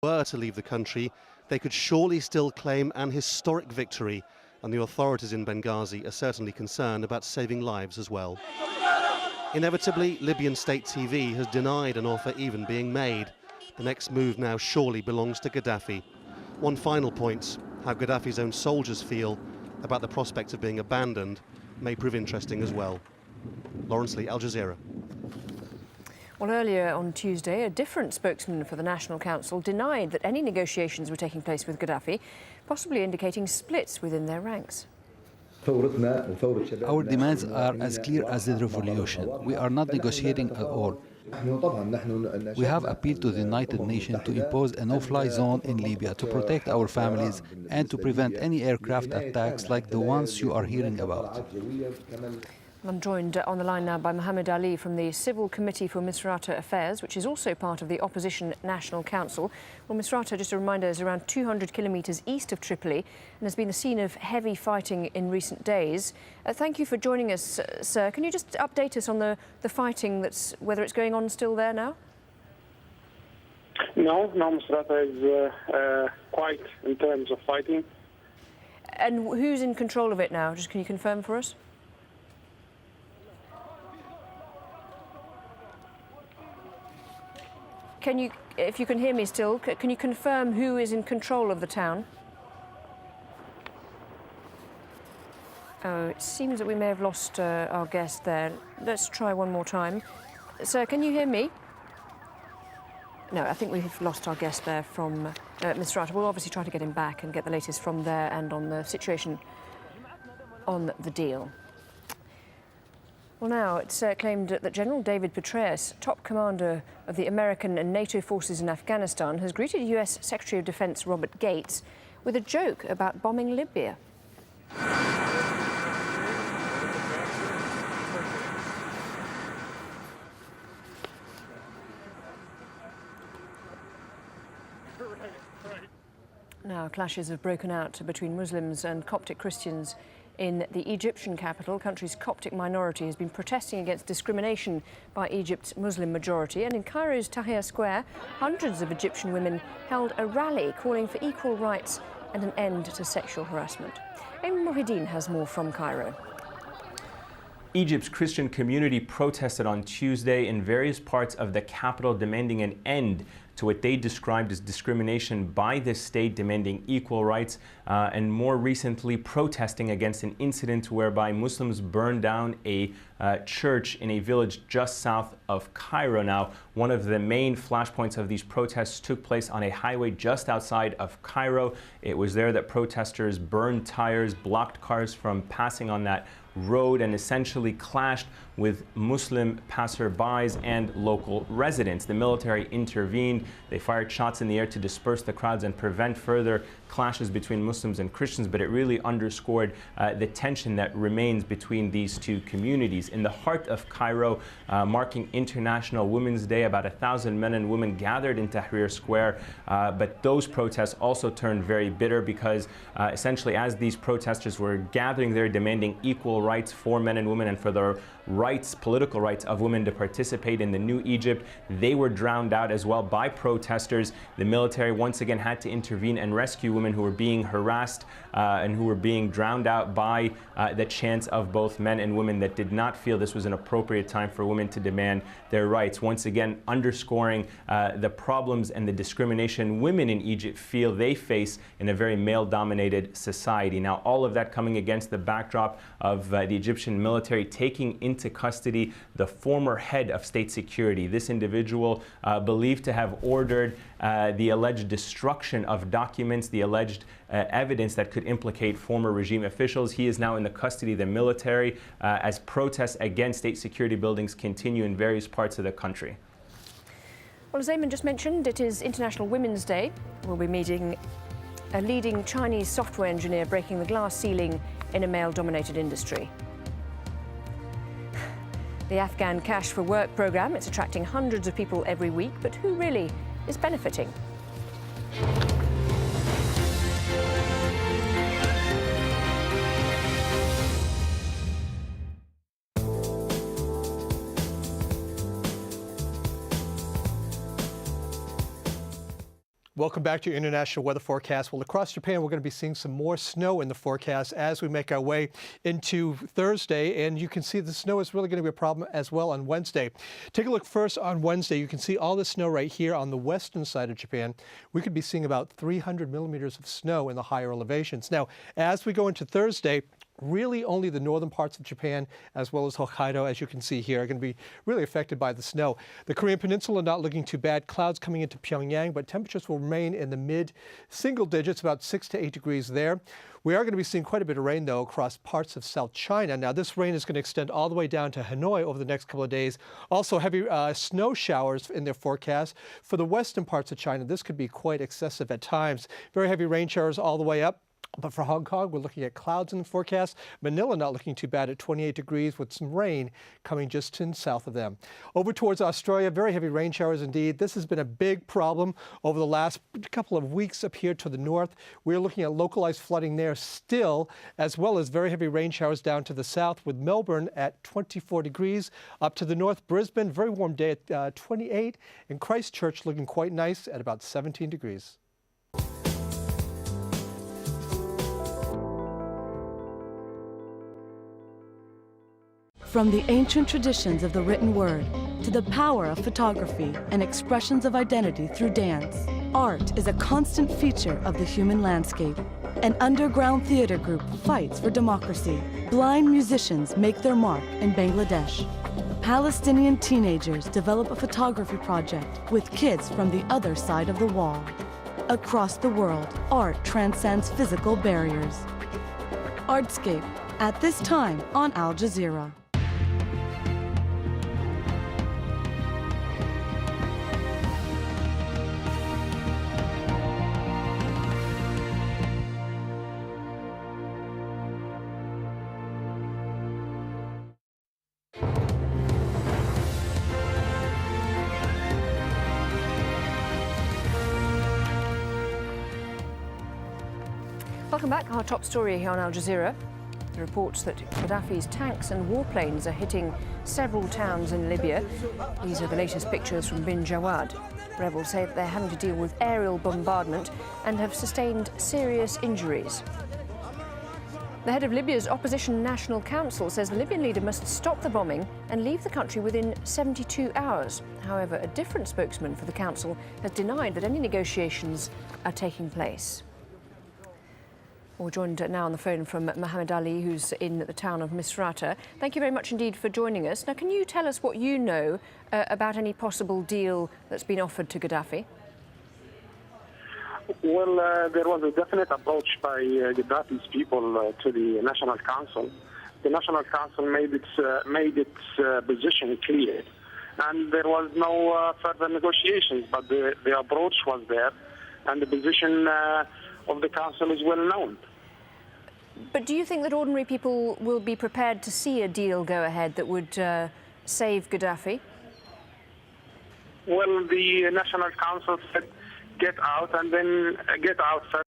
were to leave the country, they could surely still claim an historic victory, and the authorities in Benghazi are certainly concerned about saving lives as well. Inevitably, Libyan state TV has denied an offer even being made. The next move now surely belongs to Gaddafi. One final point, how Gaddafi's own soldiers feel about the prospect of being abandoned may prove interesting as well. Lawrence Lee, Al Jazeera. Well, earlier on Tuesday, a different spokesman for the National Council denied that any negotiations were taking place with Gaddafi, possibly indicating splits within their ranks. Our demands are as clear as the revolution. We are not negotiating at all. We have appealed to the United Nations to impose a no-fly zone in Libya to protect our families and to prevent any aircraft attacks like the ones you are hearing about. I'm joined on the line now by Mohammed Ali from the Civil Committee for Misrata Affairs, which is also part of the Opposition National Council. Well, Misrata, just a reminder, is around 200 kilometres east of Tripoli and has been the scene of heavy fighting in recent days. Thank you for joining us, sir. Can you just update us on the fighting, whether it's going on still there now? No, Misrata is quiet in terms of fighting. And who's in control of it now? Just can you confirm for us? Can you, if you can hear me still, can you confirm who is in control of the town? Oh, it seems that we may have lost our guest there. Let's try one more time. Sir, can you hear me? No, I think we've lost our guest there from Misrata. We'll obviously try to get him back and get the latest from there and on the situation on the deal. Well, now, it's claimed that General David Petraeus, top commander of the American and NATO forces in Afghanistan, has greeted US Secretary of Defense Robert Gates with a joke about bombing Libya. Now, clashes have broken out between Muslims and Coptic Christians in the Egyptian capital. The country's Coptic minority has been protesting against discrimination by Egypt's Muslim majority. And in Cairo's Tahrir Square, hundreds of Egyptian women held a rally calling for equal rights and an end to sexual harassment. Ayman Mohideen has more from Cairo. Egypt's Christian community protested on Tuesday in various parts of the capital, demanding an end to what they described as discrimination by the state, demanding equal rights, and more recently protesting against an incident whereby Muslims burned down a church in a village just south of Cairo. Now, one of the main flashpoints of these protests took place on a highway just outside of Cairo. It was there that protesters burned tires, blocked cars from passing on that road, and essentially clashed with Muslim passerbys and local residents. The military intervened. They fired shots in the air to disperse the crowds and prevent further clashes between Muslims and Christians, but it really underscored the tension that remains between these two communities. In the heart of Cairo, marking International Women's Day, about 1,000 men and women gathered in Tahrir Square, but those protests also turned very bitter because essentially as these protesters were gathering there demanding equal rights for men and women and for the rights, political rights of women to participate in the new Egypt, they were drowned out as well by protesters. The military once again had to intervene and rescue women who were being harassed and who were being drowned out by the chants of both men and women that did not feel this was an appropriate time for women to demand their rights. Once again, underscoring the problems and the discrimination women in Egypt feel they face in a very male-dominated society. Now, all of that coming against the backdrop of the Egyptian military taking into custody the former head of state security. This individual believed to have ordered the alleged destruction of documents, the alleged evidence that could implicate former regime officials. He is now in the custody of the military as protests against state security buildings continue in various parts of the country. Well, as Ayman just mentioned, it is International Women's Day. We'll be meeting a leading Chinese software engineer breaking the glass ceiling in a male-dominated industry. The Afghan Cash for Work program, it's attracting hundreds of people every week, but who really is benefiting? Welcome back to your international weather forecast. Well, across Japan, we're going to be seeing some more snow in the forecast as we make our way into Thursday. And you can see the snow is really going to be a problem as well on Wednesday. Take a look first on Wednesday. You can see all the snow right here on the western side of Japan. We could be seeing about 300 millimeters of snow in the higher elevations. Now, as we go into Thursday, really only the northern parts of Japan, as well as Hokkaido, as you can see here, are going to be really affected by the snow. The Korean Peninsula not looking too bad. Clouds coming into Pyongyang, but temperatures will remain in the mid-single digits, about 6 to 8 degrees there. We are going to be seeing quite a bit of rain, though, across parts of South China. Now, this rain is going to extend all the way down to Hanoi over the next couple of days. Also, heavy snow showers in their forecast. For the western parts of China, this could be quite excessive at times. Very heavy rain showers all the way up. But for Hong Kong, we're looking at clouds in the forecast. Manila not looking too bad at 28 degrees with some rain coming just to south of them. Over towards Australia, very heavy rain showers indeed. This has been a big problem over the last couple of weeks up here to the north. We're looking at localized flooding there still, as well as very heavy rain showers down to the south, with Melbourne at 24 degrees. Up to the north, Brisbane, very warm day at 28, and Christchurch looking quite nice at about 17 degrees. From the ancient traditions of the written word to the power of photography and expressions of identity through dance, art is a constant feature of the human landscape. An underground theater group fights for democracy. Blind musicians make their mark in Bangladesh. Palestinian teenagers develop a photography project with kids from the other side of the wall. Across the world, art transcends physical barriers. Artscape, at this time on Al Jazeera. Welcome back. Our top story here on Al Jazeera. The reports that Gaddafi's tanks and warplanes are hitting several towns in Libya. These are the latest pictures from Bin Jawad. Rebels say that they're having to deal with aerial bombardment and have sustained serious injuries. The head of Libya's opposition National Council says the Libyan leader must stop the bombing and leave the country within 72 hours. However, a different spokesman for the council has denied that any negotiations are taking place. We're joined now on the phone from Mohammed Ali, who's in the town of Misrata. Thank you very much indeed for joining us. Now, can you tell us what you know about any possible deal that's been offered to Gaddafi? Well, there was a definite approach by Gaddafi's people to the National Council. The National Council made its position clear, and there was no further negotiations, but the approach was there, and the position of the Council is well known. But do you think that ordinary people will be prepared to see a deal go ahead that would save Gaddafi? Well, the National Council said get out, and then get out first.